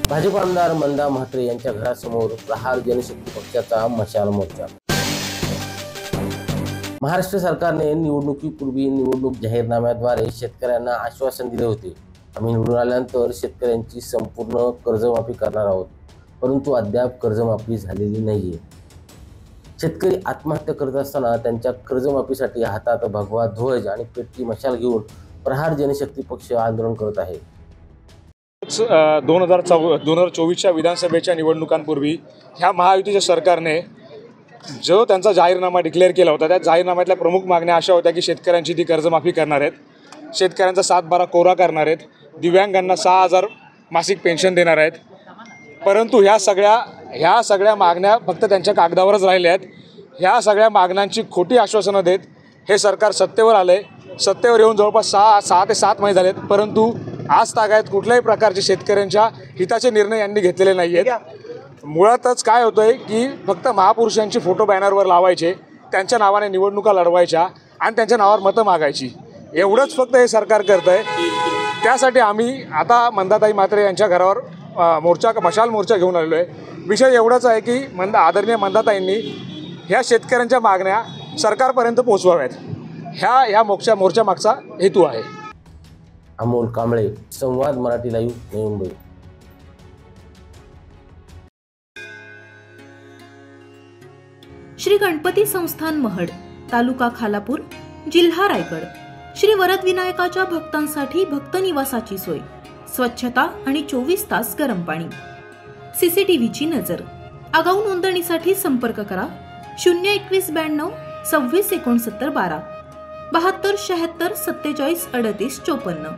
भाजप आमदार मंदा म्हात्रे यांच्या घरासमोर प्रहार जनशक्ती पक्षाचा मशाल मोर्चा। महाराष्ट्र सरकारने निवडणुकीपूर्वी निवडणूक जाहीरनाम्याद्वारे शेतकऱ्यांना आश्वासन दिले होते, आम्ही निवडून आल्यानंतर शेतकऱ्यांची संपूर्ण कर्जमाफी करणार आहोत, परंतु अद्याप कर्जमाफी झालेली नाहीये। शेतकरी आत्महत्या करत असताना त्यांच्या कर्जमाफीसाठी हातात भगवा ध्वज आणि पेटती मशाल घेऊन प्रहार जनशक्ती पक्ष आंदोलन करत आहे। 2024च्या विधानसभेच्या निवडणुकांपूर्वी ह्या महायुतीच्या सरकारने जो त्यांचा जाहीरनामा डिक्लेअर केला होता, त्या जाहीरनाम्यातल्या प्रमुख मागण्या अशा होत्या की शेतकऱ्यांची ती कर्जमाफी करणार आहेत, शेतकऱ्यांचा 7/12 कोरा करणार आहेत, दिव्यांगांना 6,000 मासिक पेन्शन देणार आहेत। परंतु ह्या सगळ्या मागण्या फक्त त्यांच्या कागदावरच राहिल्या आहेत। ह्या सगळ्या मागण्यांची खोटी आश्वासनं देत हे सरकार सत्तेवर आले। सत्तेवर येऊन जवळपास 6 ते 7 महिने झालेत, परंतु आज तागायत कुठल्याही प्रकारचे शेतकऱ्यांच्या हिताचे निर्णय यांनी घेतलेले नाही आहेत। मुळातच काय होतंय की फक्त महापुरुषांची फोटो बॅनरवर लावायचे, त्यांच्या नावाने निवडणुका लढवायच्या आणि त्यांच्या नावावर मतं मागायची, एवढंच फक्त हे सरकार करतंय। त्यासाठी आम्ही आता मंदाताई म्हात्रे यांच्या घरावर मशाल मोर्चा घेऊन आलेलो आहे। विषय एवढाच आहे की आदरणीय मंदाताईंनी ह्या शेतकऱ्यांच्या मागण्या सरकारपर्यंत पोहोचवाव्यात, ह्या मोर्चा मागचा हेतू आहे। अमोल कांबळे, संवाद मराठी लाईव्ह, नवी मुंबई। श्री गणपती संस्थान महड, तालुका खालापूर, जिल्हा रायगड। श्री वरद विनायकाच्या भक्तांसाठी भक्त निवासाची सोय, स्वच्छता आणि 24 तास गरम पाणी, सीसीटीव्हीची नजर। आगाऊ नोंदणीसाठी संपर्क करा 02192 26 69 12 72 76 47 38 54।